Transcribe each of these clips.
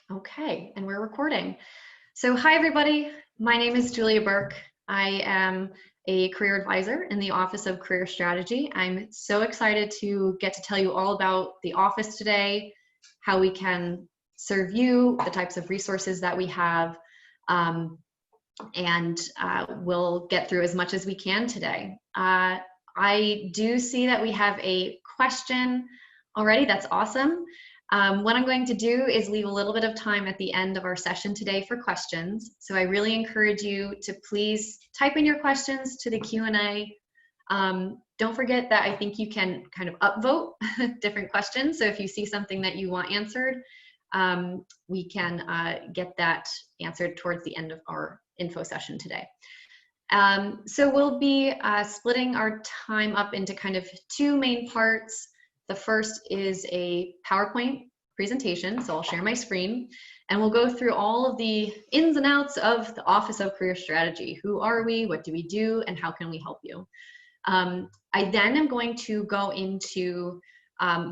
Okay, and we're recording. So hi everybody, my name is Julia Burke. I am a career advisor in the Office of Career Strategy. I'm so excited to get to tell you all about the office today, how we can serve you, the types of resources that we have, and we'll get through as much as we can today. I do see that we have a question already. That's awesome. What I'm going to do is leave a little bit of time at the end of our session today for questions. So I really encourage you to please type in your questions to the Q&A. Don't forget that I think you can kind of upvote different questions. So if you see something that you want answered, we can get that answered towards the end of our info session today. So we'll be splitting our time up into kind of two main parts. The first is a PowerPoint presentation, so I'll share my screen, and we'll go through all of the ins and outs of the Office of Career Strategy. Who are we, what do we do, and how can we help you? I then am going to go into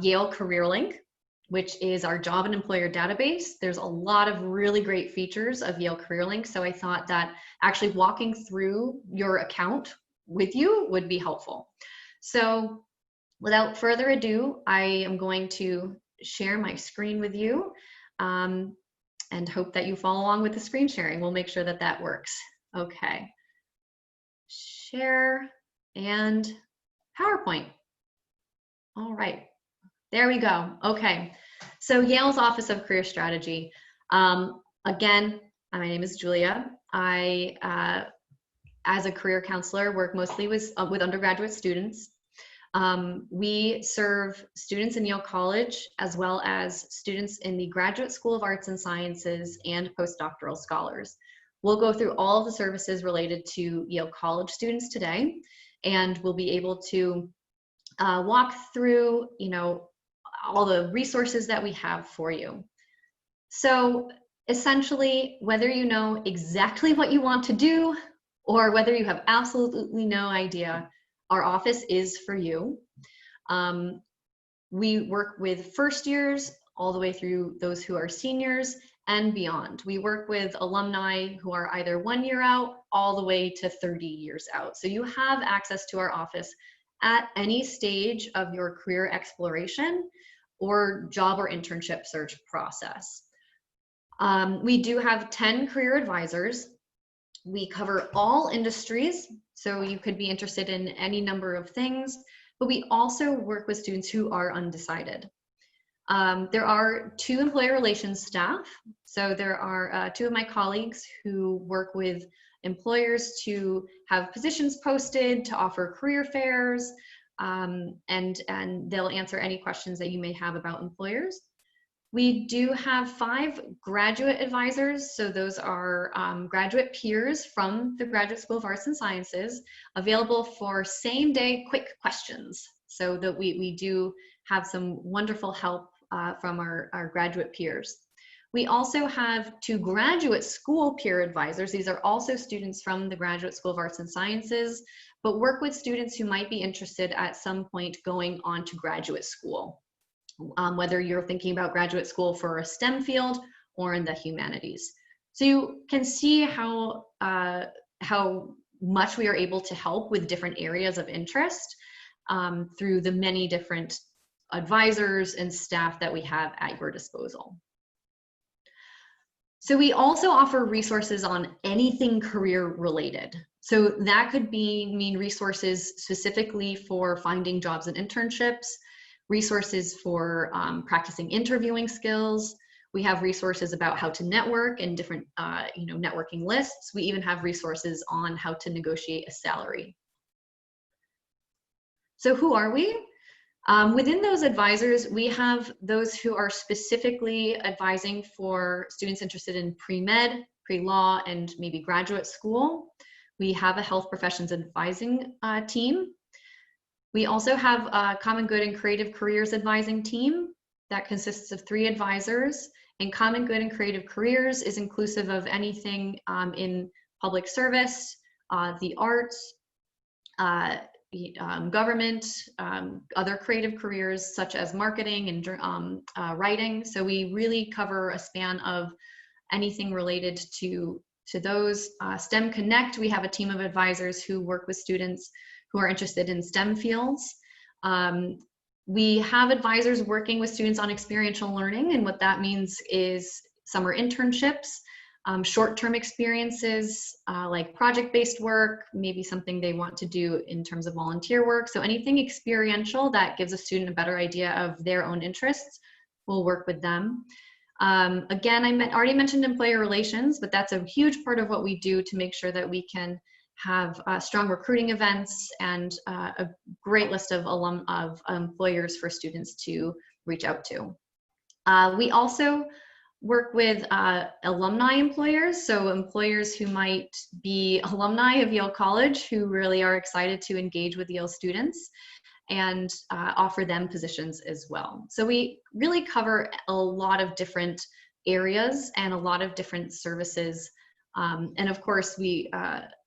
Yale Career Link, which is our job and employer database. There's a lot of really great features of Yale Career Link, so I thought that actually walking through your account with you would be helpful. So without further ado, I am going to share my screen with you and hope that you follow along with the screen sharing. We'll make sure that that works. Okay. Share and PowerPoint. All right. There we go. Okay. So Yale's Office of Career Strategy. Again, my name is Julia. I, as a career counselor, work mostly with undergraduate students. We serve students in Yale College as well as students in the Graduate School of Arts and Sciences and postdoctoral scholars. We'll go through all of the services related to Yale College students today, and we'll be able to walk through, all the resources that we have for you. So essentially, whether you know exactly what you want to do or whether you have absolutely no idea, our office is for you. We work with first years all the way through those who are seniors and beyond. We work with alumni who are either 1 year out all the way to 30 years out. So you have access to our office at any stage of your career exploration or job or internship search process. We do have 10 career advisors. We cover all industries, so you could be interested in any number of things, but we also work with students who are undecided. There are 2 employer relations staff. So there are 2 of my colleagues who work with employers to have positions posted, to offer career fairs, and they'll answer any questions that you may have about employers. We do have 5 graduate advisors, so those are graduate peers from the Graduate School of Arts and Sciences, available for same-day quick questions, so that we do have some wonderful help from our graduate peers. We also have 2 graduate school peer advisors. These are also students from the Graduate School of Arts and Sciences, but work with students who might be interested at some point going on to graduate school. Whether you're thinking about graduate school for a STEM field or in the humanities. So you can see how much we are able to help with different areas of interest through the many different advisors and staff that we have at your disposal. So we also offer resources on anything career related. So that could mean resources specifically for finding jobs and internships, resources for practicing interviewing skills. We have resources about how to network and different networking lists. We even have resources on how to negotiate a salary. So who are we? Within those advisors, we have those who are specifically advising for students interested in pre-med, pre-law, and maybe graduate school. We have a health professions advising team. We also have a Common Good and Creative Careers advising team that consists of 3 advisors, and Common Good and Creative Careers is inclusive of anything in public service, the arts, government, other creative careers such as marketing and writing. So we really cover a span of anything related to those. STEM Connect, we have a team of advisors who work with students who are interested in STEM fields. We have advisors working with students on experiential learning, and what that means is summer internships, short-term experiences like project-based work, maybe something they want to do in terms of volunteer work. So anything experiential that gives a student a better idea of their own interests, we'll work with them. Again, I already mentioned employer relations, but that's a huge part of what we do to make sure that we can have strong recruiting events and a great list of employers for students to reach out to. We also work with alumni employers, so employers who might be alumni of Yale College who really are excited to engage with Yale students and offer them positions as well. So we really cover a lot of different areas and a lot of different services. And of course, we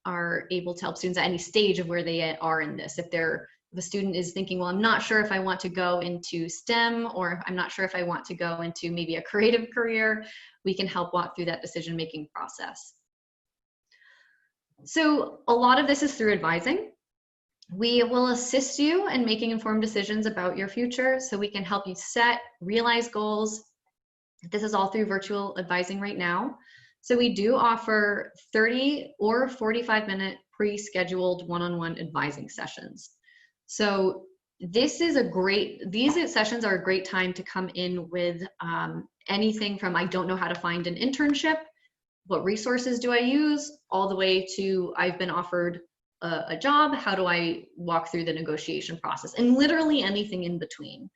are able to help students at any stage of where they are in this. If the student is thinking, well, I'm not sure if I want to go into STEM, or I'm not sure if I want to go into maybe a creative career, we can help walk through that decision-making process. So a lot of this is through advising. We will assist you in making informed decisions about your future, so we can help you set, realize goals. This is all through virtual advising right now. So we do offer 30 or 45-minute pre-scheduled one-on-one advising sessions. So these sessions are a great time to come in with anything from I don't know how to find an internship, what resources do I use, all the way to I've been offered a job, how do I walk through the negotiation process, and literally anything in between.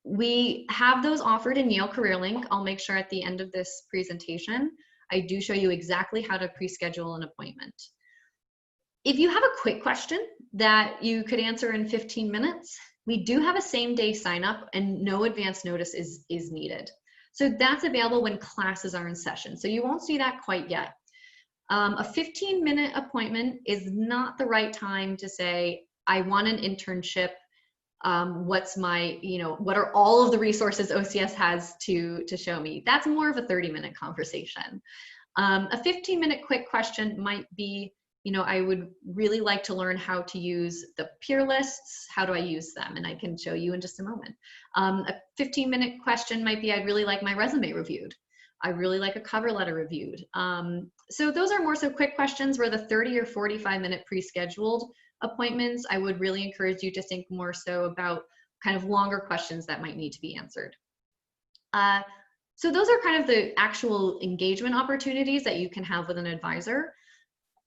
We have those offered in Yale Career Link. I'll make sure at the end of this presentation, I do show you exactly how to pre-schedule an appointment. If you have a quick question that you could answer in 15 minutes, we do have a same-day sign-up and no advance notice is needed. So that's available when classes are in session. So you won't see that quite yet. A 15-minute appointment is not the right time to say, I want an internship. What's my, what are all of the resources OCS has to show me? That's more of a 30-minute conversation. A 15-minute quick question might be, I would really like to learn how to use the peer lists. How do I use them? And I can show you in just a moment. A 15-minute question might be, I'd really like my resume reviewed. I really like a cover letter reviewed. So those are more so quick questions, where the 30 or 45-minute pre-scheduled appointments, I would really encourage you to think more so about kind of longer questions that might need to be answered. So those are kind of the actual engagement opportunities that you can have with an advisor.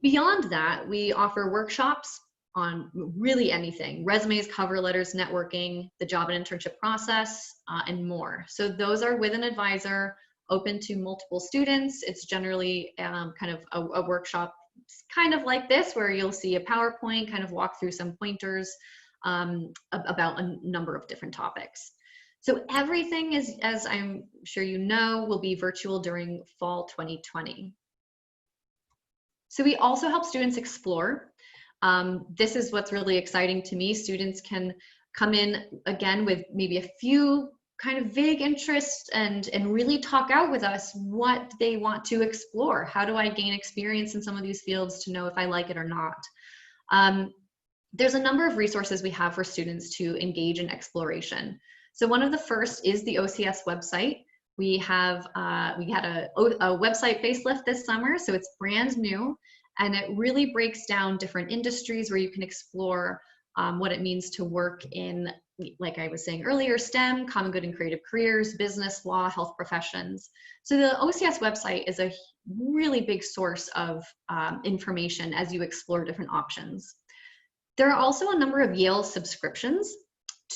Beyond that, we offer workshops on really anything: resumes, cover letters, networking, the job and internship process, and more. So those are with an advisor, open to multiple students. It's generally kind of a workshop kind of like this, where you'll see a PowerPoint, kind of walk through some pointers about a number of different topics. So everything is, as I'm sure you know, will be virtual during fall 2020. So we also help students explore. This is what's really exciting to me. Students can come in again with maybe a few kind of vague interests and really talk out with us what they want to explore. How do I gain experience in some of these fields to know if I like it or not? There's a number of resources we have for students to engage in exploration. So one of the first is the OCS website. We had a website facelift this summer, so it's brand new, and it really breaks down different industries where you can explore what it means to work in, like I was saying earlier, STEM, common good and creative careers, business, law, health professions. So the OCS website is a really big source of information as you explore different options. There are also a number of Yale subscriptions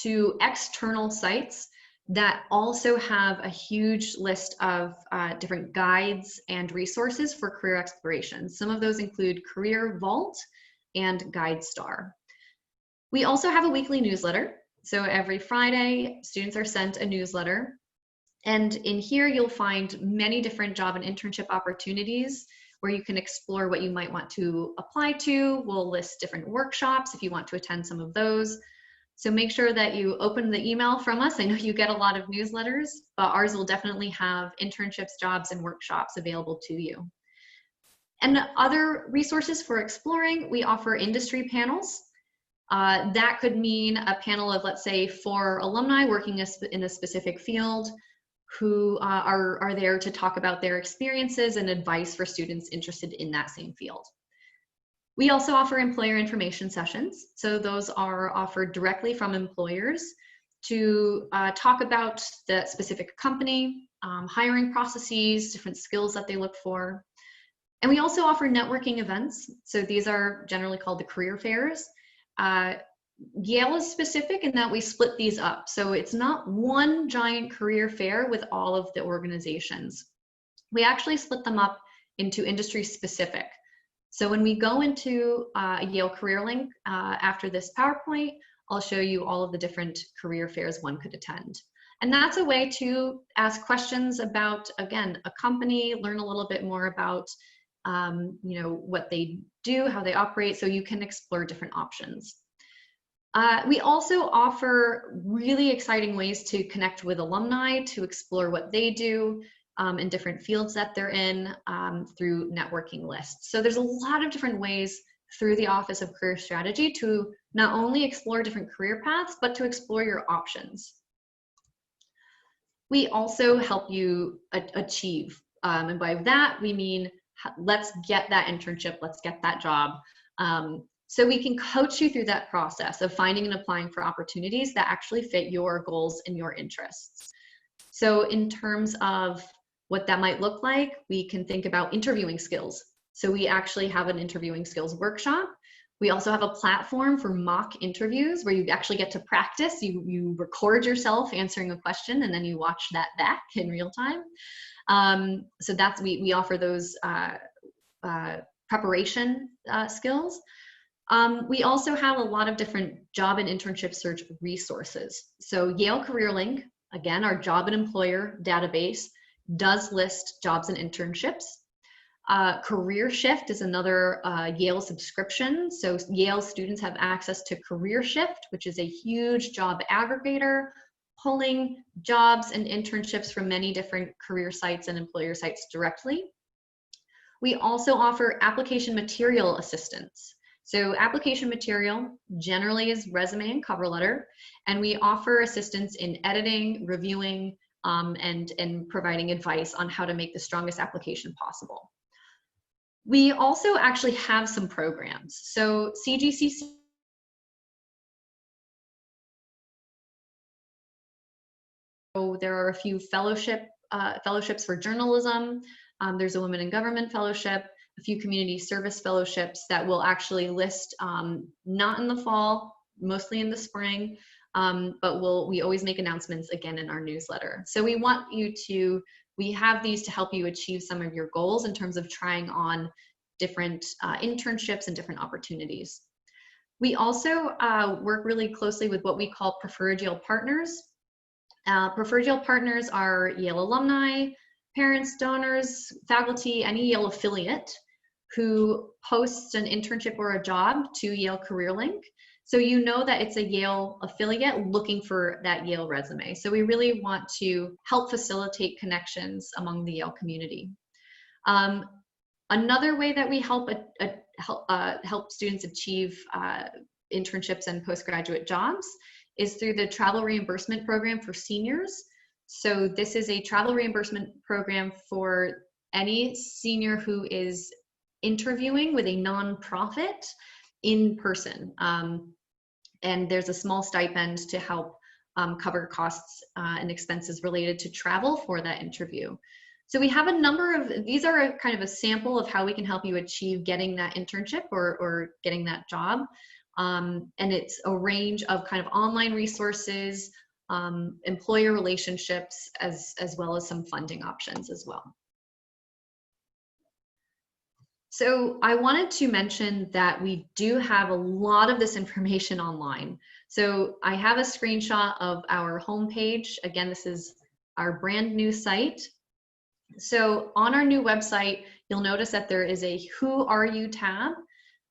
to external sites that also have a huge list of different guides and resources for career exploration. Some of those include Career Vault and GuideStar. We also have a weekly newsletter. So every Friday, students are sent a newsletter. And in here, you'll find many different job and internship opportunities. where you can explore what you might want to apply to. We'll list different workshops if you want to attend some of those. So make sure that you open the email from us. I know you get a lot of newsletters, but ours will definitely have internships, jobs, and workshops available to you. And other resources for exploring, we offer industry panels. That could mean a panel of, let's say, 4 alumni working in a specific field who are there to talk about their experiences and advice for students interested in that same field. We also offer employer information sessions. So those are offered directly from employers to talk about the specific company, hiring processes, different skills that they look for. And we also offer networking events. So these are generally called the career fairs. Yale is specific in that we split these up. So it's not one giant career fair with all of the organizations. We actually split them up into industry specific. So when we go into a Yale Career Link after this PowerPoint, I'll show you all of the different career fairs one could attend. And that's a way to ask questions about, again, a company, learn a little bit more about what they do, how they operate, so you can explore different options. We also offer really exciting ways to connect with alumni, to explore what they do in different fields that they're in through networking lists. So there's a lot of different ways through the Office of Career Strategy to not only explore different career paths, but to explore your options. We also help you achieve, and by that we mean let's get that internship, let's get that job. So we can coach you through that process of finding and applying for opportunities that actually fit your goals and your interests. So in terms of what that might look like, we can think about interviewing skills. So we actually have an interviewing skills workshop. We also have a platform for mock interviews where you actually get to practice. You record yourself answering a question and then you watch that back in real time. So that's, we offer those preparation skills. We also have a lot of different job and internship search resources. So Yale Career Link, again, our job and employer database, does list jobs and internships. Career Shift is another Yale subscription. So Yale students have access to Career Shift, which is a huge job aggregator, pulling jobs and internships from many different career sites and employer sites directly. We also offer application material assistance. So application material generally is resume and cover letter, and we offer assistance in editing, reviewing, and providing advice on how to make the strongest application possible. We also actually have some programs. So CGCC, there are a few fellowships for journalism. There's a Women in Government Fellowship, a few community service fellowships that will actually list, not in the fall, mostly in the spring, but we always make announcements again in our newsletter. So we want you to, we have these to help you achieve some of your goals in terms of trying on different internships and different opportunities. We also work really closely with what we call preferred Yale partners. Preferred Yale partners are Yale alumni, parents, donors, faculty, any Yale affiliate who posts an internship or a job to Yale Career Link. So you know that it's a Yale affiliate looking for that Yale resume. So we really want to help facilitate connections among the Yale community. Another way that we help students achieve internships and postgraduate jobs is through the travel reimbursement program for seniors. So this is a travel reimbursement program for any senior who is interviewing with a nonprofit in person. And there's a small stipend to help cover costs and expenses related to travel for that interview. So we have a number of, these are a kind of a sample of how we can help you achieve getting that internship or getting that job. And it's a range of kind of online resources, employer relationships, as well as some funding options as well. So I wanted to mention that we do have a lot of this information online. So I have a screenshot of our homepage. Again, this is our brand new site. So on our new website, you'll notice that there is a Who Are You tab.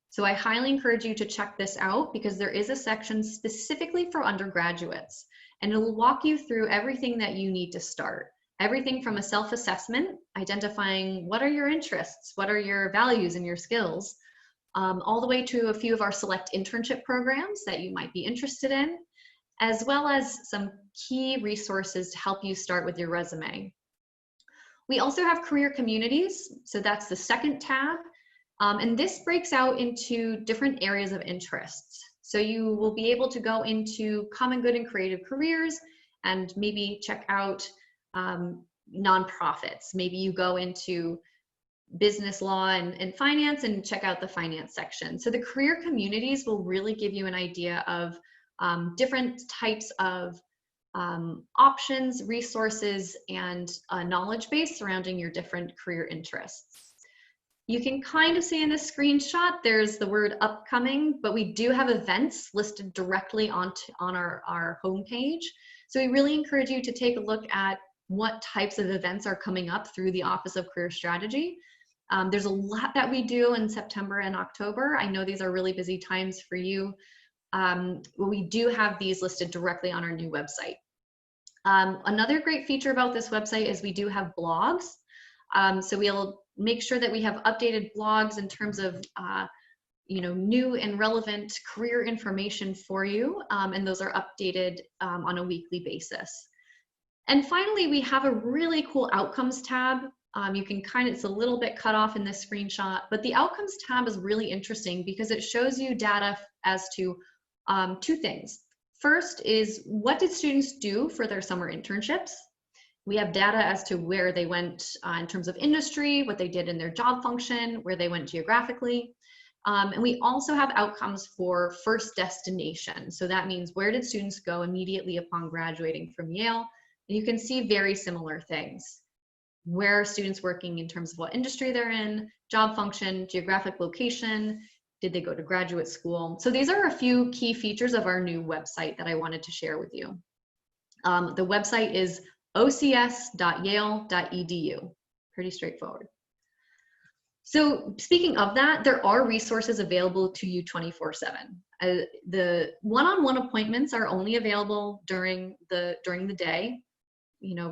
So I highly encourage you to check this out because there is a section specifically for undergraduates, and it'll walk you through everything that you need to start. Everything from a self-assessment, identifying what are your interests, what are your values and your skills, all the way to a few of our select internship programs that you might be interested in, as well as some key resources to help you start with your resume. We also have career communities, so that's the second tab, and this breaks out into different areas of interests. So you will be able to go into common good and creative careers and maybe check out nonprofits. Maybe you go into business law and finance and check out the finance section. So the career communities will really give you an idea of different types of options, resources, and a knowledge base surrounding your different career interests. You can kind of see in this screenshot, there's the word upcoming, but we do have events listed directly on our homepage. So we really encourage you to take a look at what types of events are coming up through the Office of Career Strategy. There's a lot that we do in September and October. I know these are really busy times for you. We do have these listed directly on our new website. Another great feature about this website is we do have blogs. So we'll make sure that we have updated blogs in terms of new and relevant career information for you, and those are updated on a weekly basis. And finally, we have a really cool outcomes tab. You can it's a little bit cut off in this screenshot, but the outcomes tab is really interesting because it shows you data as to two things. First is, what did students do for their summer internships? We have data as to where they went in terms of industry, what they did in their job function, where they went geographically. And we also have outcomes for first destination. So that means, where did students go immediately upon graduating from Yale? And you can see very similar things. Where are students working in terms of what industry they're in, job function, geographic location, did they go to graduate school? So these are a few key features of our new website that I wanted to share with you. The website is ocs.yale.edu. Pretty straightforward. So speaking of that, there are resources available to you 24/7. The one-on-one appointments are only available during the day,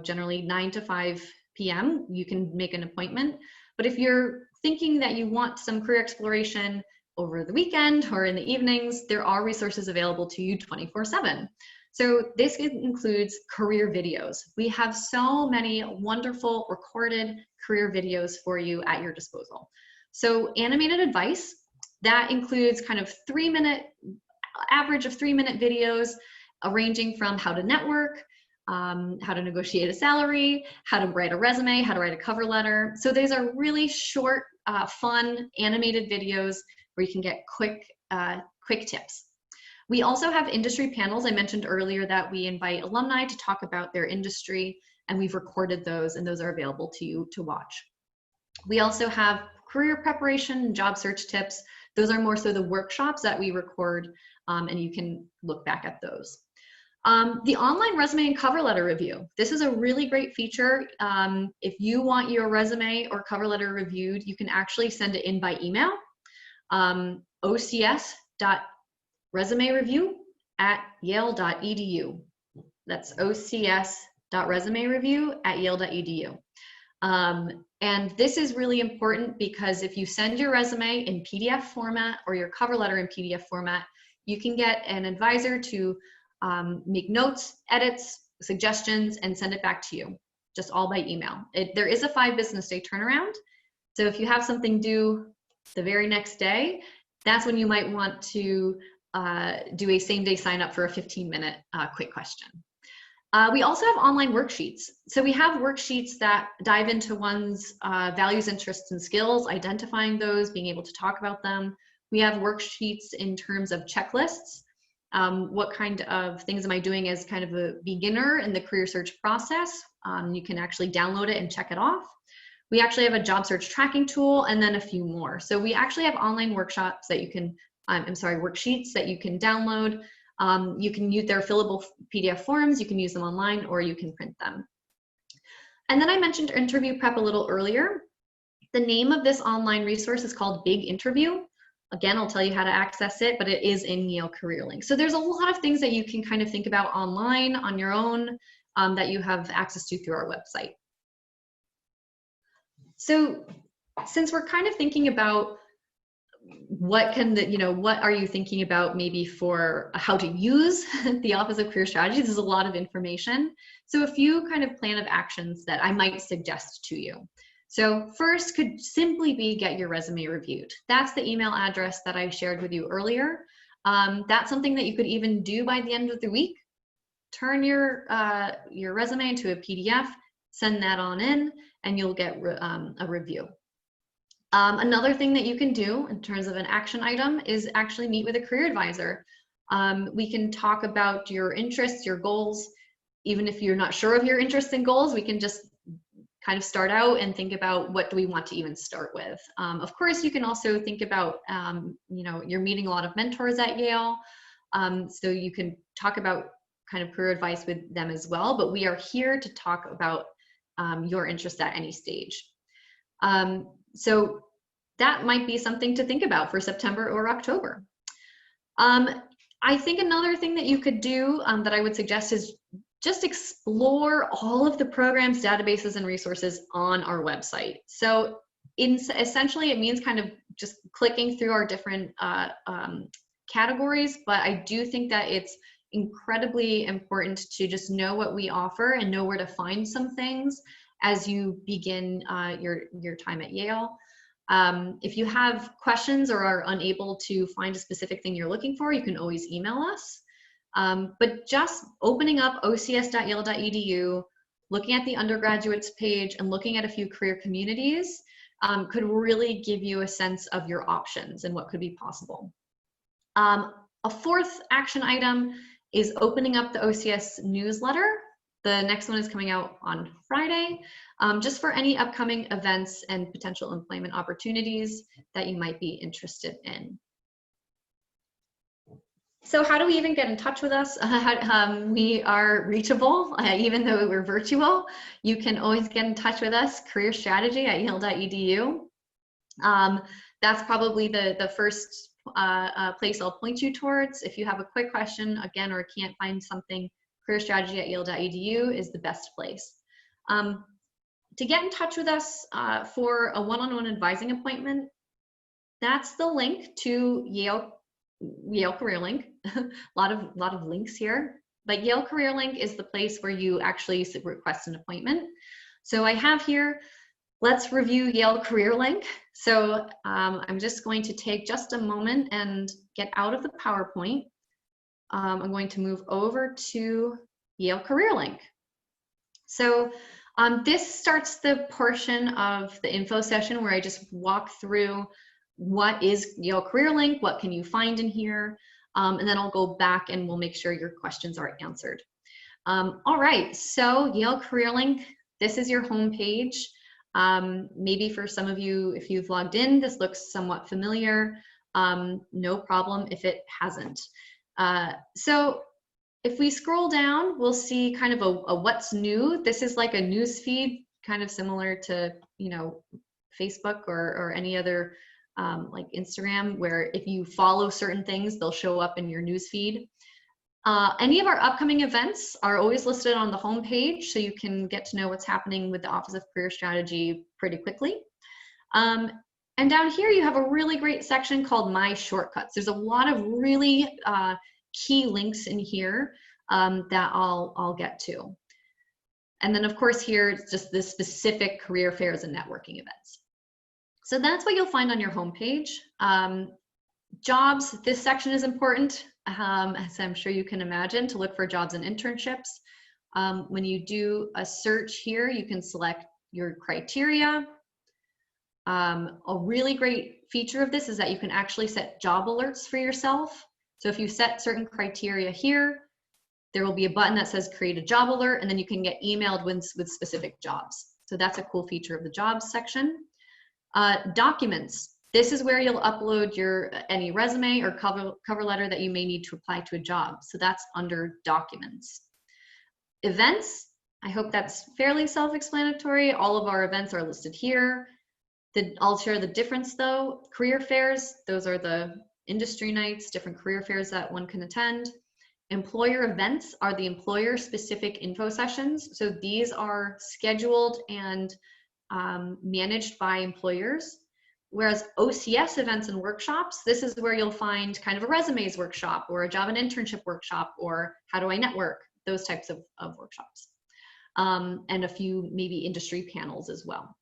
generally 9 to 5 p.m. You can make an appointment. But if you're thinking that you want some career exploration over the weekend or in the evenings, there are resources available to you 24/7. So this includes career videos. We have so many wonderful recorded career videos for you at your disposal. So animated advice, that includes kind of average of 3-minute videos, ranging from how to network, how to negotiate a salary, how to write a resume, how to write a cover letter. So these are really short, fun, animated videos where you can get quick tips. We also have industry panels. I mentioned earlier that we invite alumni to talk about their industry, and we've recorded those, and those are available to you to watch. We also have career preparation and job search tips. Those are more so the workshops that we record, and you can look back at those. The online resume and cover letter review. This is a really great feature. If you want your resume or cover letter reviewed, you can actually send it in by email. ocs.resumereview@yale.edu. That's ocs.resumereview@yale.edu. And this is really important because if you send your resume in PDF format or your cover letter in PDF format, you can get an advisor to make notes, edits, suggestions, and send it back to you, just all by email. There is a 5 business day turnaround. So if you have something due the very next day, that's when you might want to do a same-day sign-up for a 15-minute quick question. We also have online worksheets. So we have worksheets that dive into one's values, interests, and skills, identifying those, being able to talk about them. We have worksheets in terms of checklists. What kind of things am I doing as kind of a beginner in the career search process? You can actually download it and check it off. We actually have a job search tracking tool, and then a few more. So we actually have online workshops that you can, worksheets that you can download. You can use their fillable PDF forms, you can use them online, or you can print them. And then I mentioned interview prep a little earlier. The name of this online resource is called Big Interview. Again, I'll tell you how to access it, but it is in Yale Career Link. So there's a lot of things that you can kind of think about online on your own that you have access to through our website. So since we're kind of thinking about what are you thinking about maybe for how to use the Office of Career Strategy? There's a lot of information. So a few kind of plan of actions that I might suggest to you. So first could simply be get your resume reviewed. That's the email address that I shared with you earlier. That's something that you could even do by the end of the week. Turn your resume into a PDF, send that on in, and you'll get a review. Another thing that you can do in terms of an action item is actually meet with a career advisor. We can talk about your interests, your goals. Even if you're not sure of your interests and goals, we can just kind of start out and think about what do we want to even start with. Of course, you can also think about, you're meeting a lot of mentors at Yale, so you can talk about kind of career advice with them as well, but we are here to talk about your interest at any stage. So that might be something to think about for September or October. I think another thing that you could do that I would suggest is just explore all of the programs, databases, and resources on our website. So essentially it means kind of just clicking through our different categories, but I do think that it's incredibly important to just know what we offer and know where to find some things as you begin your time at Yale. If you have questions or are unable to find a specific thing you're looking for, you can always email us. But just opening up ocs.yale.edu, looking at the undergraduates page and looking at a few career communities could really give you a sense of your options and what could be possible. A fourth action item is opening up the OCS newsletter. The next one is coming out on Friday, just for any upcoming events and potential employment opportunities that you might be interested in. So how do we even get in touch with us? We are reachable, even though we're virtual. You can always get in touch with us, careerstrategy@yale.edu. That's probably the first place I'll point you towards. If you have a quick question, again, or can't find something, careerstrategy@yale.edu is the best place. To get in touch with us for a one-on-one advising appointment, that's the link to Yale Career Link. a lot of links here, but Yale Career Link is the place where you actually request an appointment. So I have here, let's review Yale Career Link. So I'm just going to take just a moment and get out of the PowerPoint. I'm going to move over to Yale Career Link. So this starts the portion of the info session where I just walk through what is Yale Career Link, what can you find in here, and then I'll go back and we'll make sure your questions are answered. All right, so Yale Career Link, this is your home page. Maybe for some of you, if you've logged in, this looks somewhat familiar. No problem if it hasn't. So if we scroll down, we'll see kind of a what's new. This is like a news feed, kind of similar to, Facebook or any other like Instagram, where if you follow certain things, they'll show up in your news feed. Any of our upcoming events are always listed on the home page, so you can get to know what's happening with the Office of Career Strategy pretty quickly. And down here, you have a really great section called My Shortcuts. There's a lot of really key links in here that I'll get to. And then, of course, here it's just the specific career fairs and networking events. So that's what you'll find on your homepage. Jobs, this section is important, as I'm sure you can imagine, to look for jobs and internships. When you do a search here, you can select your criteria. A really great feature of this is that you can actually set job alerts for yourself. So if you set certain criteria here, there will be a button that says create a job alert, and then you can get emailed with specific jobs. So that's a cool feature of the jobs section. Documents. This is where you'll upload any resume or cover letter that you may need to apply to a job. So that's under documents. Events. I hope that's fairly self-explanatory. All of our events are listed here. I'll share the difference though. Career fairs, those are the industry nights, different career fairs that one can attend. Employer events are the employer-specific info sessions. So these are scheduled and managed by employers. Whereas OCS events and workshops, this is where you'll find kind of a resumes workshop or a job and internship workshop or how do I network, those types of workshops. And a few maybe industry panels as well.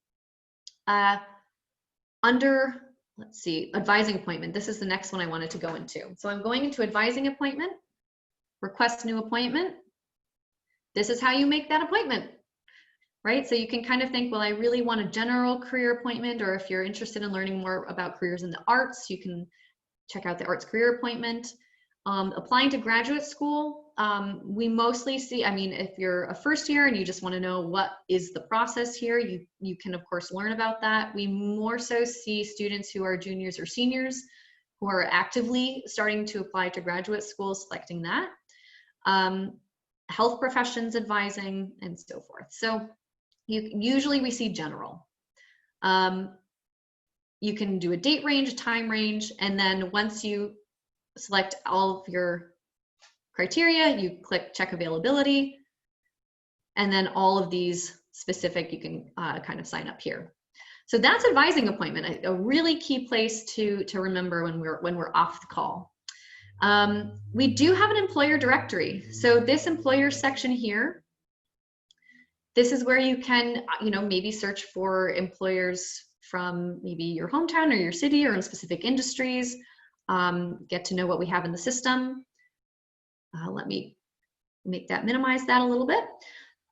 Under, let's see, advising appointment, this is the next one I wanted to go into. So I'm going into advising appointment, request new appointment. This is how you make that appointment, right? So you can kind of think, well, I really want a general career appointment, or if you're interested in learning more about careers in the arts, you can check out the arts career appointment. Applying to graduate school, we mostly see, I mean, if you're a first year and you just want to know what is the process here, you can of course learn about that. We more so see students who are juniors or seniors who are actively starting to apply to graduate school, selecting that. Health professions advising and so forth. So usually we see general. You can do a date range, a time range, and then once you select all of your criteria, you click check availability, and then all of these specific, you can kind of sign up here. So that's advising appointment, a really key place to remember when we're off the call. We do have an employer directory. So this employer section here, this is where you can, maybe search for employers from maybe your hometown or your city or in specific industries. Get to know what we have in the system. Let me minimize that a little bit.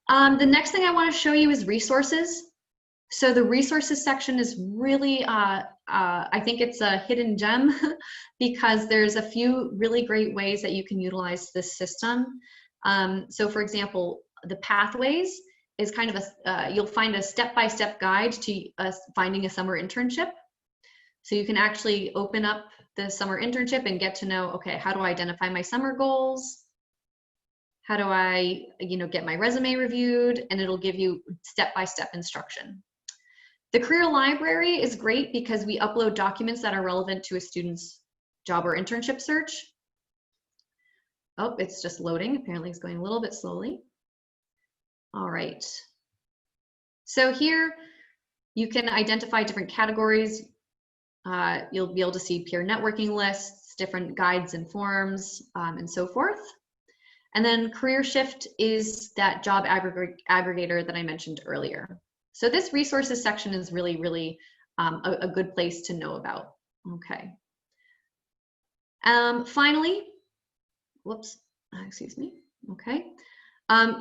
The next thing I want to show you is resources. So the resources section is really, I think it's a hidden gem because there's a few really great ways that you can utilize this system. So for example, the pathways is kind of you'll find a step-by-step guide to finding a summer internship. So you can actually open up the summer internship and get to know, okay, how do I identify my summer goals? How do I, get my resume reviewed? And it'll give you step-by-step instruction. The career library is great because we upload documents that are relevant to a student's job or internship search. Oh, it's just loading. Apparently it's going a little bit slowly. All right. So here you can identify different categories. You'll be able to see peer networking lists, different guides and forms, and so forth. And then Career Shift is that job aggregator that I mentioned earlier. So this resources section is really, really a good place to know about. Okay. Finally, whoops, excuse me. Okay.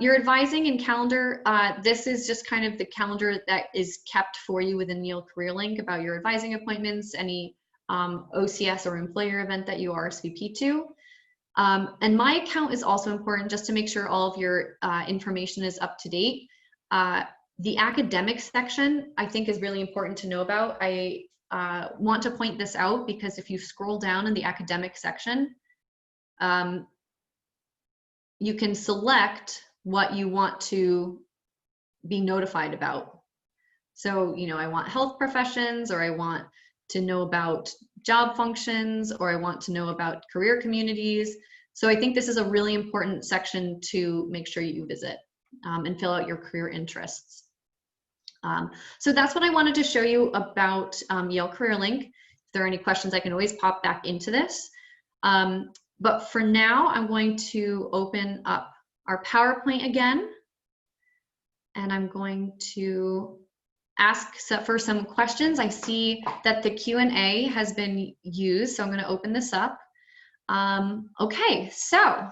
Your advising and calendar, this is just kind of the calendar that is kept for you within Yale Career Link about your advising appointments, any OCS or employer event that you RSVP to. And my account is also important just to make sure all of your information is up to date. The academic section, I think, is really important to know about. I want to point this out because if you scroll down in the academic section, you can select what you want to be notified about. So, I want health professions, or I want to know about job functions, or I want to know about career communities. So I think this is a really important section to make sure you visit and fill out your career interests. So that's what I wanted to show you about Yale Career Link. If there are any questions, I can always pop back into this. But for now, I'm going to open up our PowerPoint again. And I'm going to ask for some questions. I see that the Q&A has been used, so I'm going to open this up. Okay, so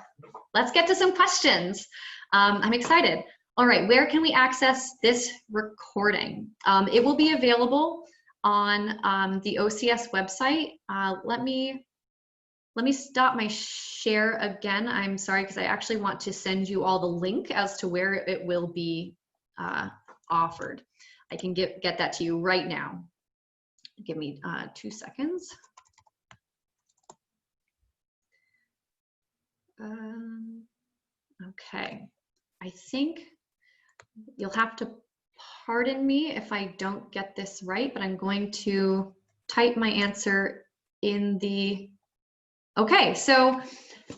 let's get to some questions. I'm excited. All right, where can we access this recording? It will be available on the OCS website. Let me stop my share again. I'm sorry, because I actually want to send you all the link as to where it will be offered. I can get that to you right now. Give me 2 seconds. Okay, I think you'll have to pardon me if I don't get this right, but I'm going to type my answer in the, okay, so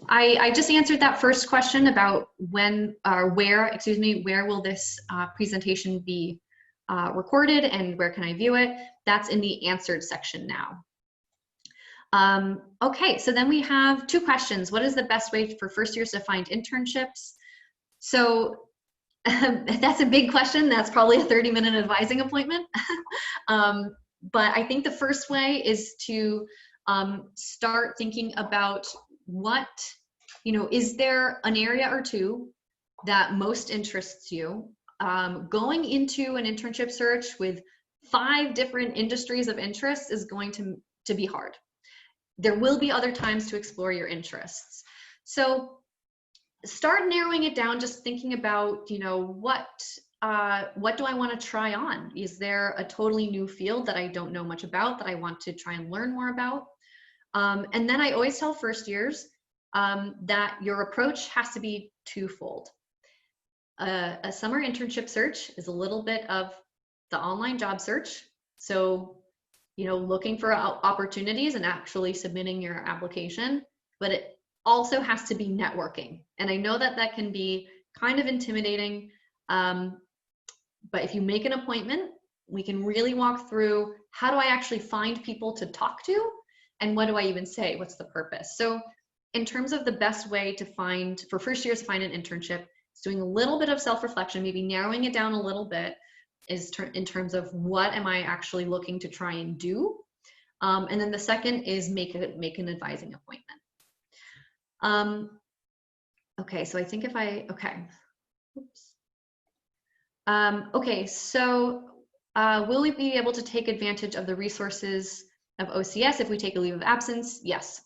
I just answered that first question about when or where, excuse me, where will this presentation be recorded and where can I view it? That's in the answered section now. Okay, so then we have two questions. What is the best way for first years to find internships? So that's a big question. That's probably a 30-minute advising appointment. But I think the first way is to start thinking about what, is there an area or two that most interests you? Going into an internship search with 5 different industries of interest is going to be hard. There will be other times to explore your interests. So start narrowing it down, just thinking about, what do I want to try on? Is there a totally new field that I don't know much about that I want to try and learn more about? And then I always tell first years that your approach has to be twofold. A summer internship search is a little bit of the online job search. So, looking for opportunities and actually submitting your application, but it also has to be networking. And I know that that can be kind of intimidating, but if you make an appointment, we can really walk through how do I actually find people to talk to, and what do I even say? What's the purpose? So in terms of the best way to find, for first years to find an internship, it's doing a little bit of self-reflection, maybe narrowing it down a little bit, is in terms of what am I actually looking to try and do. And then the second is make an advising appointment. Okay, so I think if I, okay. Oops. Okay, so will we be able to take advantage of the resources of OCS if we take a leave of absence? Yes.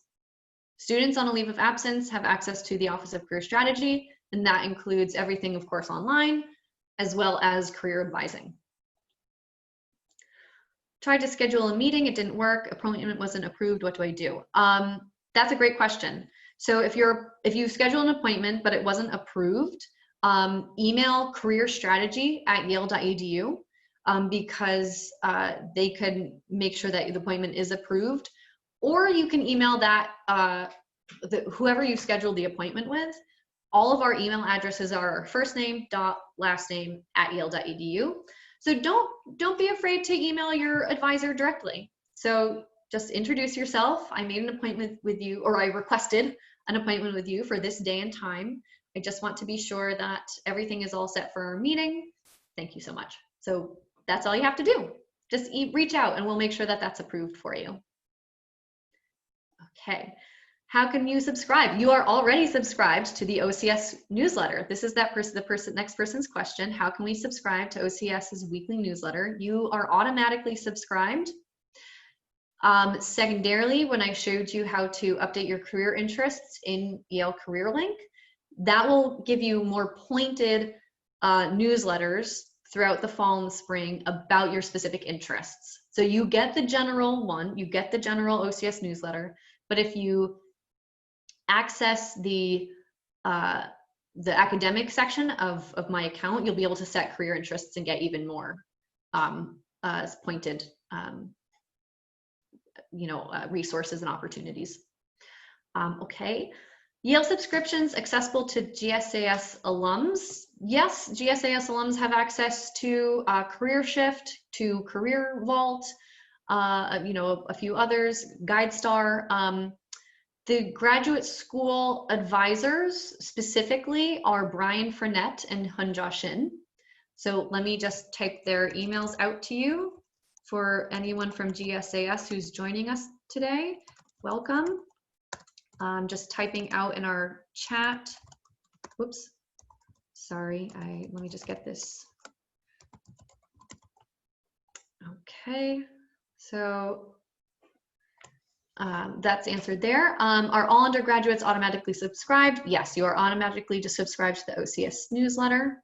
Students on a leave of absence have access to the Office of Career Strategy, and that includes everything, of course, online, as well as career advising. Tried to schedule a meeting, it didn't work, appointment wasn't approved, what do I do? That's a great question. So if you schedule an appointment but it wasn't approved, email careerstrategy@yale.edu because they could make sure that the appointment is approved. Or you can email that whoever you scheduled the appointment with. All of our email addresses are first name dot last name @yale.edu. So don't be afraid to email your advisor directly. So just introduce yourself. I made an appointment with you, or I requested an appointment with you for this day and time. I just want to be sure that everything is all set for our meeting. Thank you so much. So that's all you have to do. Just reach out and we'll make sure that that's approved for you. Okay. How can you subscribe? You are already subscribed to the OCS newsletter. This is the next person's question. How can we subscribe to OCS's weekly newsletter? You are automatically subscribed. Secondarily, when I showed you how to update your career interests in Yale Career Link, that will give you more pointed newsletters throughout the fall and the spring about your specific interests. So you get the general one, you get the general OCS newsletter, but if you access the academic section of my account, you'll be able to set career interests and get even more pointed resources and opportunities. Okay, Yale subscriptions accessible to GSAS alums. Yes, GSAS alums have access to Career Shift, to Career Vault, a few others, GuideStar. The graduate school advisors specifically are Brian Frenette and Hunja Shin. So let me just type their emails out to you for anyone from GSAS who's joining us today. Welcome. I'm just typing out in our chat. Whoops, sorry, let me just get this. Okay, so that's answered there. Are all undergraduates automatically subscribed? Yes, you are automatically just subscribed to the OCS newsletter.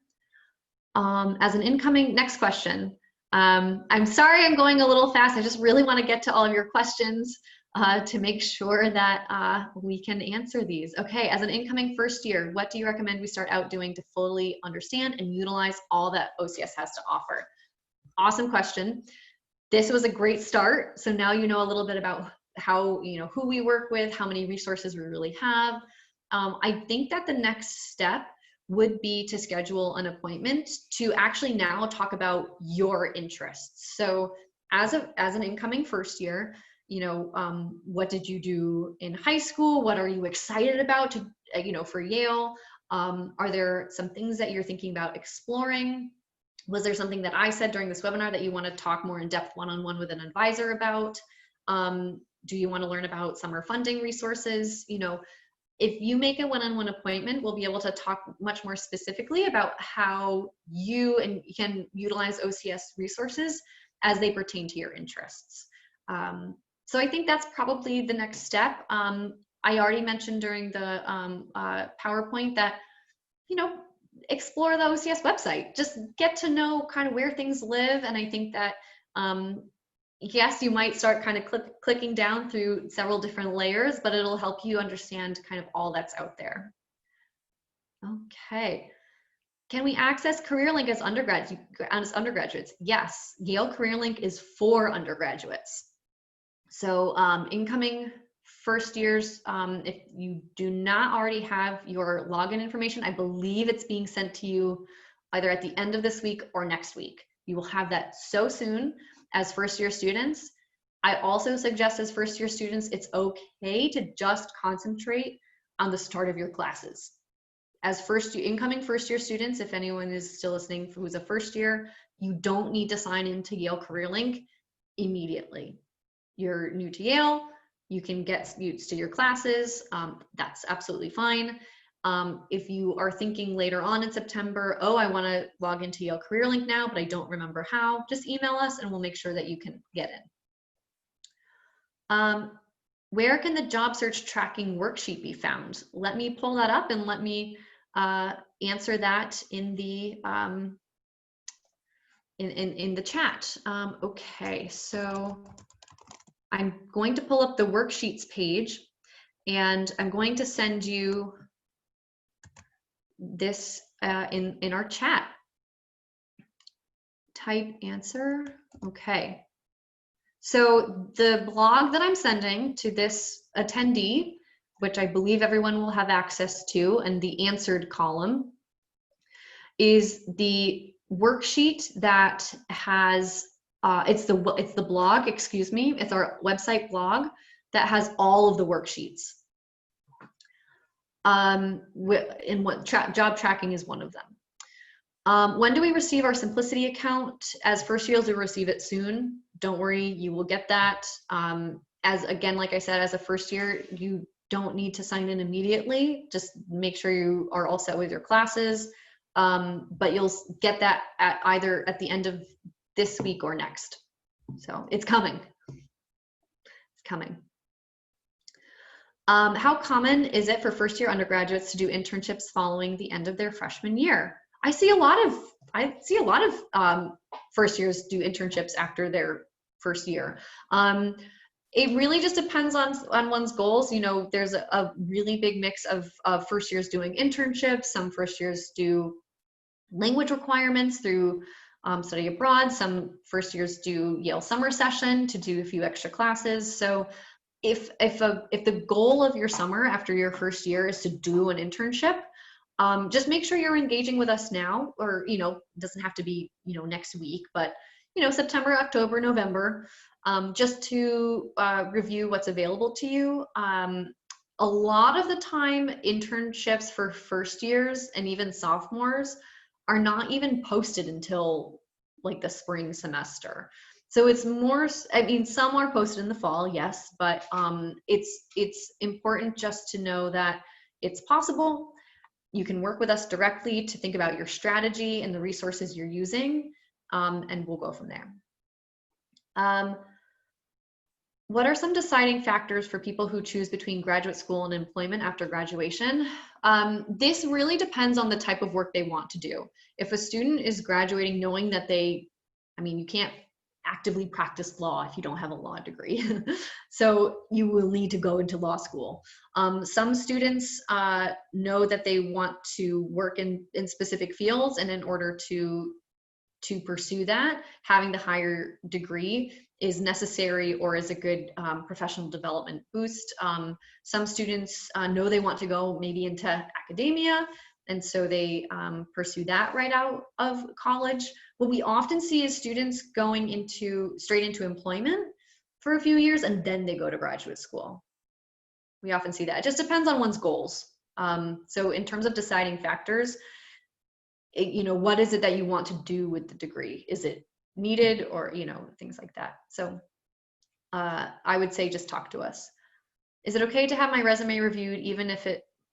As an incoming, next question. I'm sorry I'm going a little fast. I just really want to get to all of your questions. to make sure that we can answer these. Okay, as an incoming first year, what do you recommend we start out doing to fully understand and utilize all that OCS has to offer? Awesome question. This was a great start. So now you know a little bit about how, who we work with, how many resources we really have. I think that the next step would be to schedule an appointment to actually now talk about your interests. So as an incoming first year, what did you do in high school? What are you excited about for Yale? Are there some things that you're thinking about exploring? Was there something that I said during this webinar that you want to talk more in depth one-on-one with an advisor about? Do you want to learn about summer funding resources? If you make a one-on-one appointment, we'll be able to talk much more specifically about how you can utilize OCS resources as they pertain to your interests. So I think that's probably the next step. I already mentioned during the PowerPoint that, explore the OCS website. Just get to know kind of where things live. And I think that, yes, you might start kind of clicking down through several different layers, but it'll help you understand kind of all that's out there. Okay. Can we access Career Link as undergraduates? Yes, Yale Career Link is for undergraduates. So incoming first years, if you do not already have your login information, I believe it's being sent to you either at the end of this week or next week. You will have that so soon as first year students. I also suggest as first year students, it's okay to just concentrate on the start of your classes. As incoming first year students, if anyone is still listening who's a first year, you don't need to sign into Yale Career Link immediately. You're new to Yale, you can get used to your classes, that's absolutely fine. If you are thinking later on in September, oh, I want to log into Yale Career Link now, but I don't remember how, just email us and we'll make sure that you can get in. Where can the job search tracking worksheet be found? Let me pull that up and let me answer that in the in the chat. Okay, so I'm going to pull up the worksheets page and I'm going to send you this in our chat. Type answer. Okay. So the blog that I'm sending to this attendee, which I believe everyone will have access to, and the answered column, is the worksheet that has, it's the blog, excuse me, it's our website blog that has all of the worksheets. Job tracking is one of them. When do we receive our Simplicity account? As first years, we'll receive it soon. Don't worry, you will get that. Again, like I said, as a first year, you don't need to sign in immediately. Just make sure you are all set with your classes. But you'll get that either at the end of this week or next. So it's coming. It's coming. How common is it for first year undergraduates to do internships following the end of their freshman year? I see a lot of first years do internships after their first year. It really just depends on one's goals. You know, there's a really big mix of first years doing internships. Some first years do language requirements through study abroad. Some first years do Yale summer session to do a few extra classes. So if the goal of your summer after your first year is to do an internship, just make sure you're engaging with us now, or, you know, it doesn't have to be, you know, next week, but, you know, September, October, November, just to review what's available to you. A lot of the time, internships for first years and even sophomores are not even posted until like the spring semester. So it's more, I mean, some are posted in the fall, yes, but it's important just to know that it's possible. You can work with us directly to think about your strategy and the resources you're using, and we'll go from there. What are some deciding factors for people who choose between graduate school and employment after graduation? This really depends on the type of work they want to do. If a student is graduating knowing that you can't actively practice law if you don't have a law degree. So you will need to go into law school. Some students know that they want to work in specific fields, and in order to pursue that, having the higher degree is necessary or is a good professional development boost. Some students know they want to go maybe into academia, and so they pursue that right out of college. What we often see is students going straight into employment for a few years, and then they go to graduate school. We often see that. It just depends on one's goals. So in terms of deciding factors, what is it that you want to do with the degree? Is it needed, or, things like that. So I would say just talk to us. Is it okay to have my resume reviewed even if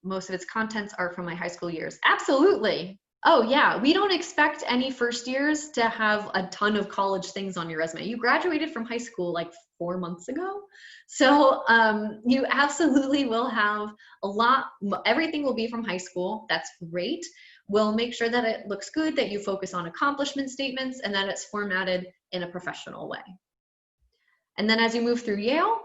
most of its contents are from my high school years? Absolutely. Oh yeah, we don't expect any first years to have a ton of college things on your resume. You graduated from high school like 4 months ago. So you absolutely will have everything will be from high school. That's great. We'll make sure that it looks good, that you focus on accomplishment statements, and that it's formatted in a professional way. And then as you move through Yale,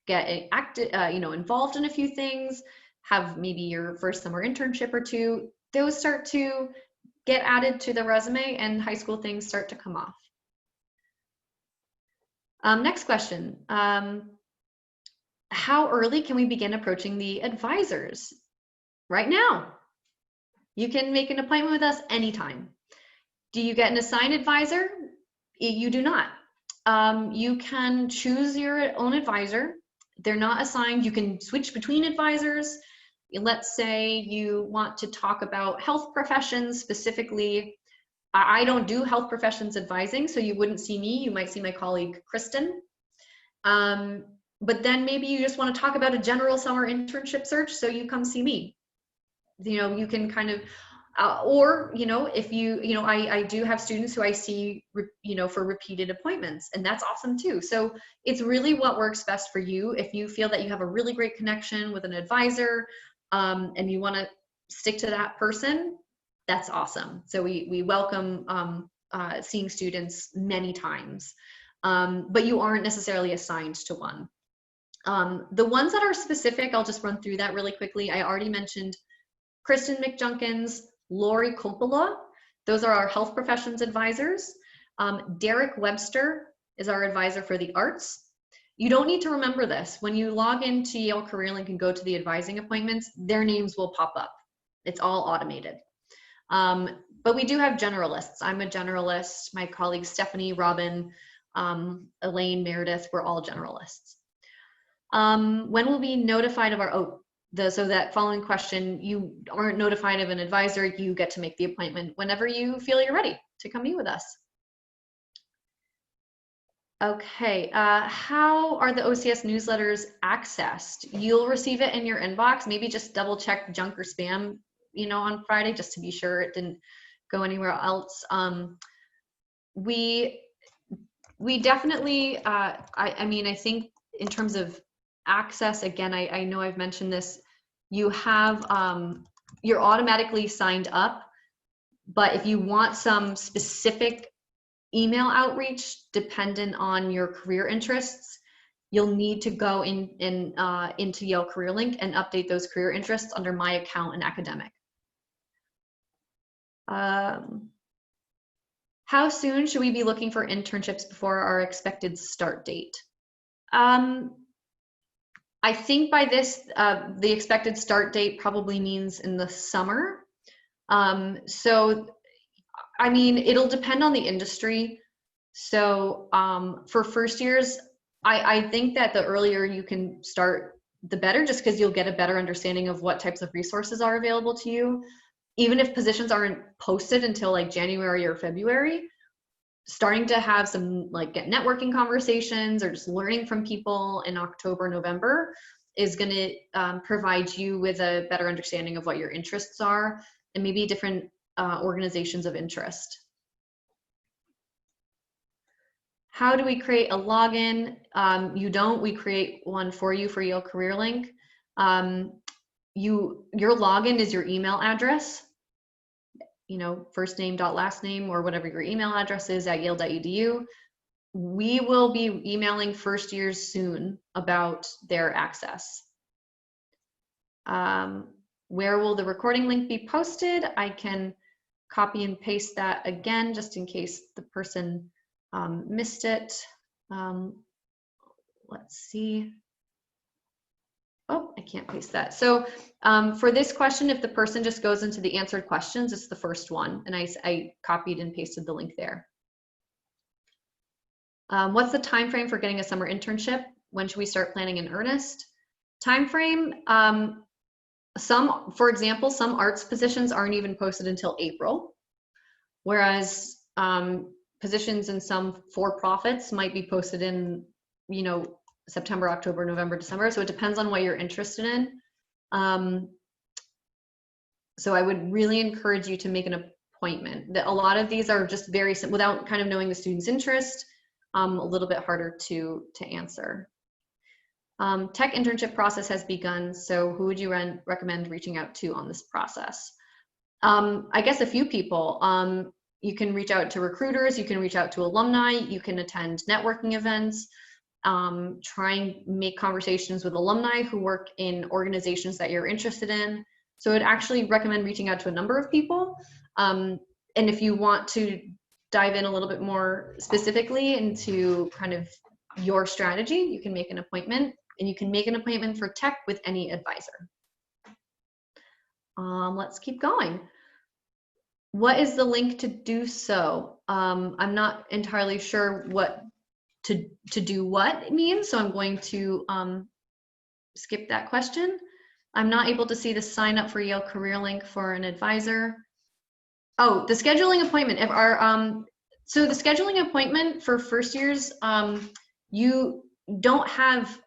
get involved in a few things, have maybe your first summer internship or two, those start to get added to the resume and high school things start to come off. Next question. How early can we begin approaching the advisors? Right now. You can make an appointment with us anytime. Do you get an assigned advisor? You do not. You can choose your own advisor. They're not assigned. You can switch between advisors. Let's say you want to talk about health professions specifically. I don't do health professions advising, so you wouldn't see me. You might see my colleague, Kristen. But then maybe you just want to talk about a general summer internship search, so you come see me. You can kind of, or, if I do have students who I see, for repeated appointments, and that's awesome too. So it's really what works best for you. If you feel that you have a really great connection with an advisor, and you want to stick to that person, that's awesome. So we welcome seeing students many times, but you aren't necessarily assigned to one. The ones that are specific, I'll just run through that really quickly. I already mentioned Kristen McJunkins, Lori Coppola. Those are our health professions advisors. Derek Webster is our advisor for the arts. You don't need to remember this. When you log into Yale Career Link and go to the advising appointments, their names will pop up. It's all automated. But we do have generalists. I'm a generalist. My colleagues Stephanie, Robin, Elaine, Meredith, we're all generalists. When will be notified of our, so that following question, you aren't notified of an advisor, you get to make the appointment whenever you feel you're ready to come meet with us. Okay, how are the OCS newsletters accessed? You'll receive it in your inbox. Maybe just double check junk or spam, on Friday, just to be sure it didn't go anywhere else. We definitely, I think in terms of access, again, I know I've mentioned this, you have, you're automatically signed up, but if you want some specific email outreach dependent on your career interests, you'll need to go into Yale Career Link and update those career interests under My Account and Academic. How soon should we be looking for internships before our expected start date? I think by this, the expected start date probably means in the summer. So, it'll depend on the industry. So for first years, I think that the earlier you can start, the better, just because you'll get a better understanding of what types of resources are available to you. Even if positions aren't posted until like January or February, starting to have some get networking conversations or just learning from people in October, November is going to provide you with a better understanding of what your interests are and maybe different organizations of interest. How do we create a login? We create one for you for Yale Career Link. Your login is your email address, first name dot last name or whatever your email address is at yale.edu. we will be emailing first years soon about their access. Where will the recording link be posted? I can copy and paste that again, just in case the person missed it. Let's see. Oh, I can't paste that. So for this question, if the person just goes into the answered questions, it's the first one. And I copied and pasted the link there. What's the time frame for getting a summer internship? When should we start planning in earnest? Time frame, for example, some arts positions aren't even posted until April, whereas positions in some for-profits might be posted in, you know, September, October, November, December. So it depends on what you're interested in. So I would really encourage you to make an appointment. A lot of these are just very simple, without kind of knowing the student's interest, a little bit harder to answer. Tech internship process has begun. So who would you recommend reaching out to on this process? I guess a few people. You can reach out to recruiters, you can reach out to alumni, you can attend networking events, try and make conversations with alumni who work in organizations that you're interested in. So I'd actually recommend reaching out to a number of people. And if you want to dive in a little bit more specifically into kind of your strategy, you can make an appointment, and you can make an appointment for tech with any advisor. Let's keep going. What is the link to do so? I'm not entirely sure what to do what it means, so I'm going to skip that question. I'm not able to see the sign up for Yale Career Link for an advisor. Oh, the scheduling appointment. So the scheduling appointment for first years, you don't have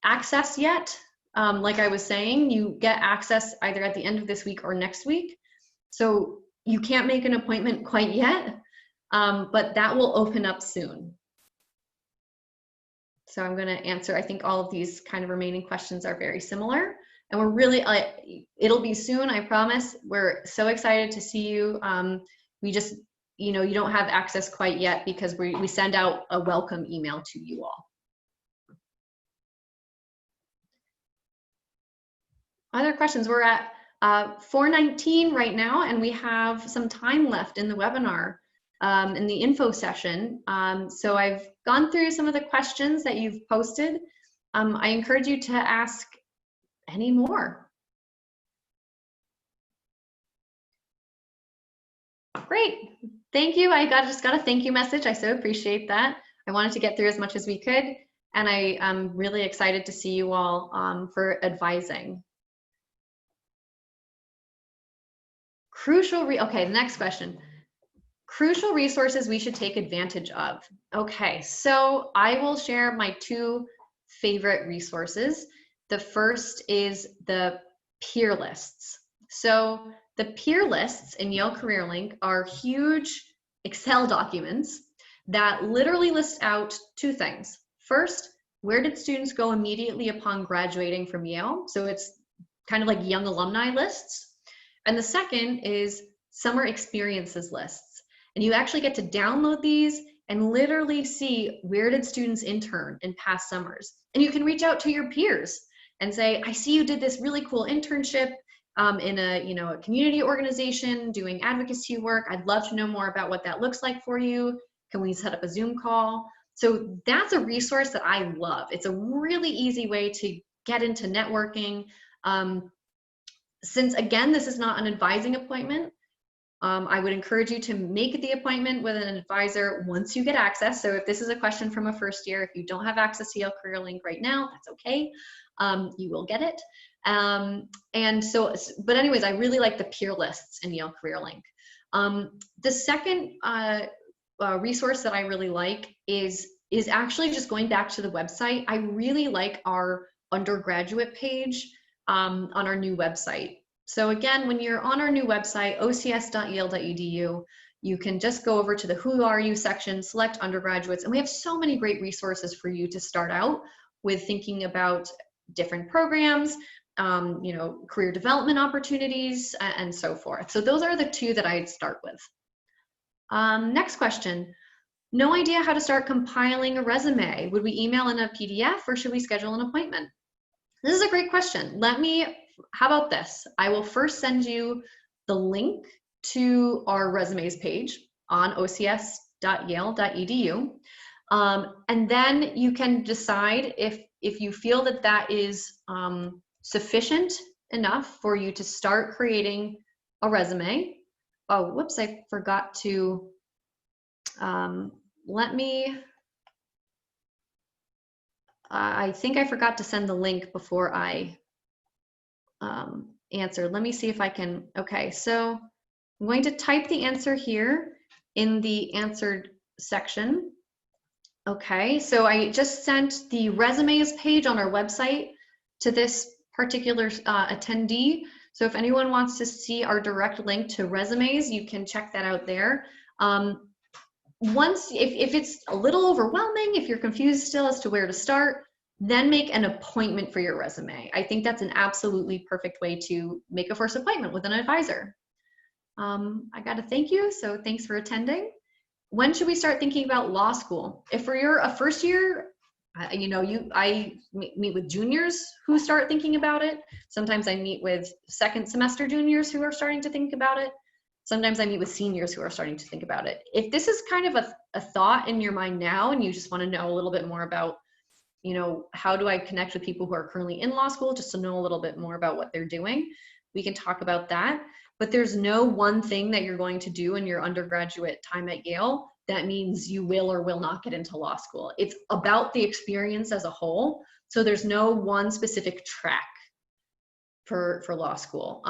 access yet. Like I was saying, you get access either at the end of this week or next week. So you can't make an appointment quite yet, but that will open up soon. So I'm going to answer, I think all of these kind of remaining questions are very similar. And we're really, it'll be soon, I promise. We're so excited to see you. We just, you know, you don't have access quite yet because we send out a welcome email to you all. Other questions? We're at 4:19 right now, and we have some time left in the webinar, in the info session. So I've gone through some of the questions that you've posted. I encourage you to ask any more. Great, thank you. I just got a thank you message. I so appreciate that. I wanted to get through as much as we could, and I'm really excited to see you all for advising. Okay, next question. Crucial resources we should take advantage of. Okay, so I will share my two favorite resources. The first is the peer lists. So the peer lists in Yale Career Link are huge Excel documents that literally list out two things. First, where did students go immediately upon graduating from Yale? So it's kind of like young alumni lists. And the second is summer experiences lists. And you actually get to download these and literally see where did students intern in past summers. And you can reach out to your peers and say, I see you did this really cool internship in a community organization doing advocacy work. I'd love to know more about what that looks like for you. Can we set up a Zoom call? So that's a resource that I love. It's a really easy way to get into networking. Since again, this is not an advising appointment, I would encourage you to make the appointment with an advisor once you get access. So if this is a question from a first year, if you don't have access to Yale Career Link right now, that's okay. You will get it. But anyways, I really like the peer lists in Yale Career Link. The second resource that I really like is actually just going back to the website. I really like our undergraduate page on our new website. So again, when you're on our new website, ocs.yale.edu, you can just go over to the Who Are You section, select undergraduates, and we have so many great resources for you to start out with thinking about different programs, career development opportunities, and so forth. So those are the two that I'd start with. Next question. No idea how to start compiling a resume. Would we email in a PDF or should we schedule an appointment? This is a great question. How about this? I will first send you the link to our resumes page on ocs.yale.edu. And then you can decide if you feel that that is sufficient enough for you to start creating a resume. Oh, whoops, I forgot to, I think I forgot to send the link before I answered. Let me see if I can, okay, so I'm going to type the answer here in the answered section. Okay, so I just sent the resumes page on our website to this particular attendee. So if anyone wants to see our direct link to resumes, you can check that out there. If it's a little overwhelming, if you're confused still as to where to start, then make an appointment for your resume. I think that's an absolutely perfect way to make a first appointment with an advisor. I got to thank you, so thanks for attending. When should we start thinking about law school? If you're a first year, I meet with juniors who start thinking about it. Sometimes I meet with second semester juniors who are starting to think about it. Sometimes I meet with seniors who are starting to think about it. If this is kind of a thought in your mind now and you just want to know a little bit more about, how do I connect with people who are currently in law school just to know a little bit more about what they're doing, we can talk about that. But there's no one thing that you're going to do in your undergraduate time at Yale that means you will or will not get into law school. It's about the experience as a whole. So there's no one specific track for law school.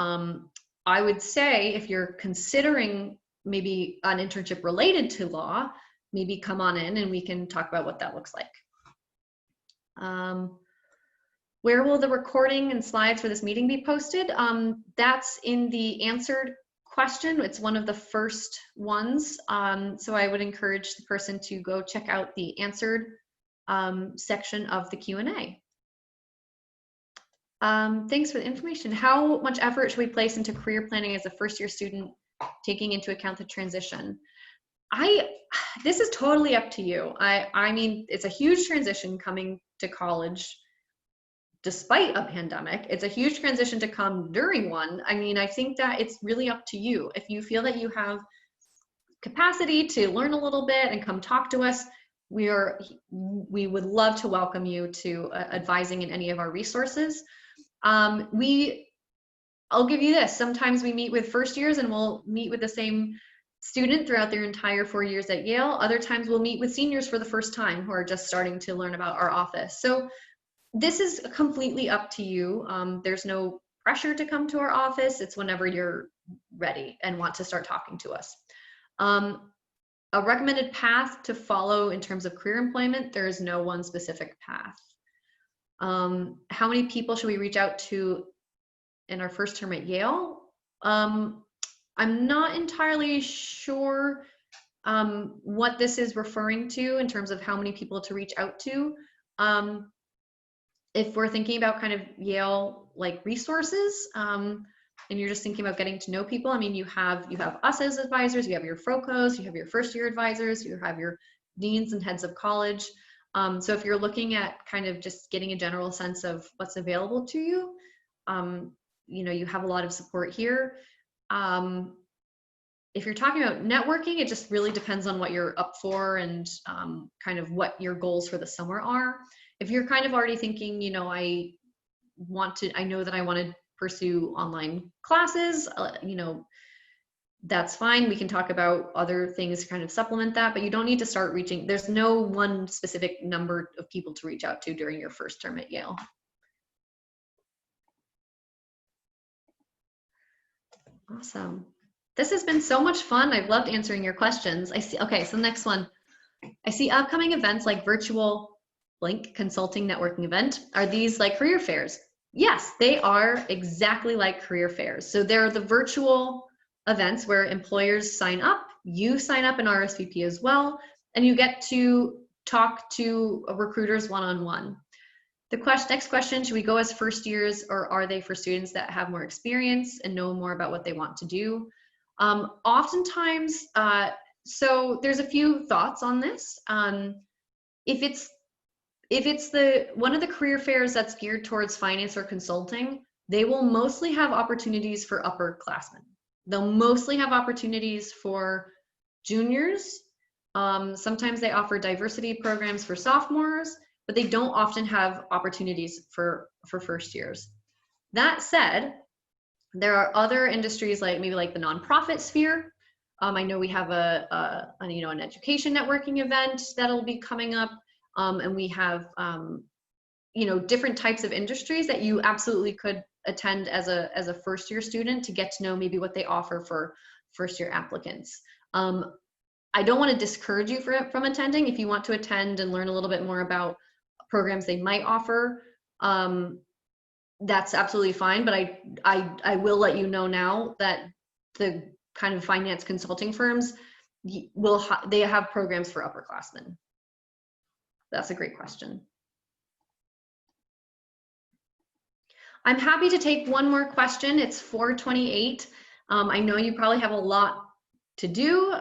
I would say if you're considering maybe an internship related to law, maybe come on in and we can talk about what that looks like. Where will the recording and slides for this meeting be posted? That's in the answered question. It's one of the first ones. So I would encourage the person to go check out the answered section of the Q&A. Thanks for the information. How much effort should we place into career planning as a first-year student, taking into account the transition? This is totally up to you. I mean, it's a huge transition coming to college despite a pandemic. It's a huge transition to come during one. I mean, I think that it's really up to you. If you feel that you have capacity to learn a little bit and come talk to us, we would love to welcome you to advising in any of our resources. I'll give you this. Sometimes we meet with first years and we'll meet with the same student throughout their entire 4 years at Yale. Other times we'll meet with seniors for the first time who are just starting to learn about our office. So this is completely up to you. There's no pressure to come to our office. It's whenever you're ready and want to start talking to us. A recommended path to follow in terms of career employment, there is no one specific path. How many people should we reach out to in our first term at Yale? I'm not entirely sure what this is referring to in terms of how many people to reach out to. If we're thinking about kind of Yale like resources, and you're just thinking about getting to know people, I mean, you have us as advisors, you have your FROCOs, you have your first year advisors, you have your deans and heads of college. So if you're looking at kind of just getting a general sense of what's available to you, you have a lot of support here. If you're talking about networking, it just really depends on what you're up for and kind of what your goals for the summer are. If you're kind of already thinking, I know that I want to pursue online classes, that's fine. We can talk about other things to kind of supplement that, but you don't need to start reaching. There's no one specific number of people to reach out to during your first term at Yale. Awesome. This has been so much fun. I've loved answering your questions. Okay, so the next one. I see upcoming events like virtual Link consulting networking event. Are these like career fairs? Yes, they are exactly like career fairs. So they're the virtual events where employers sign up, you sign up and RSVP as well, and you get to talk to recruiters one-on-one. The next question, should we go as first years or are they for students that have more experience and know more about what they want to do? Oftentimes, So there's a few thoughts on this. If it's one of the career fairs that's geared towards finance or consulting, they will mostly have opportunities for upperclassmen. They'll mostly have opportunities for juniors. Sometimes they offer diversity programs for sophomores, but they don't often have opportunities for first years. That said, there are other industries like maybe like the nonprofit sphere. I know we have an education networking event that'll be coming up, and we have different types of industries that you absolutely could attend as a first year student to get to know maybe what they offer for first year applicants. I don't want to discourage you from attending. If you want to attend and learn a little bit more about programs they might offer, that's absolutely fine. But I will let you know now that the kind of finance consulting firms they have programs for upperclassmen. That's a great question. I'm happy to take one more question. It's 4:28. I know you probably have a lot to do,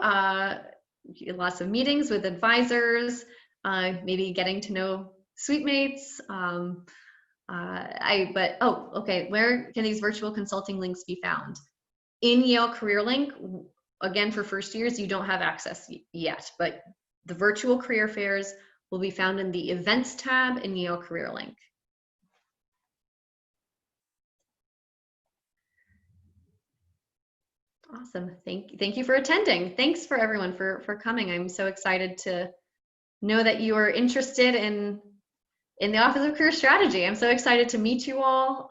lots of meetings with advisors, maybe getting to know suitemates. Okay, where can these virtual consulting links be found? In Yale Career Link, again, for first years, you don't have access yet, but the virtual career fairs will be found in the events tab in Yale Career Link. Awesome. Thank you for attending. Thanks for everyone for coming. I'm so excited to know that you are interested in the Office of Career Strategy. I'm so excited to meet you all.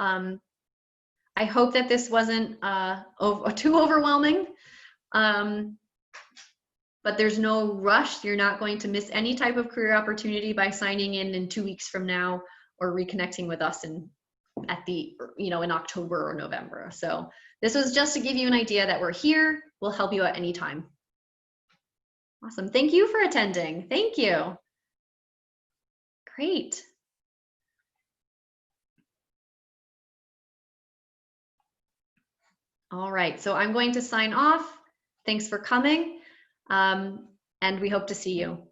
I hope that this wasn't too overwhelming, but there's no rush. You're not going to miss any type of career opportunity by signing in 2 weeks from now or reconnecting with us in October or November. So this was just to give you an idea that we're here. We'll help you at any time. Awesome. Thank you for attending. Thank you. Great. All right, so I'm going to sign off. Thanks for coming, and we hope to see you.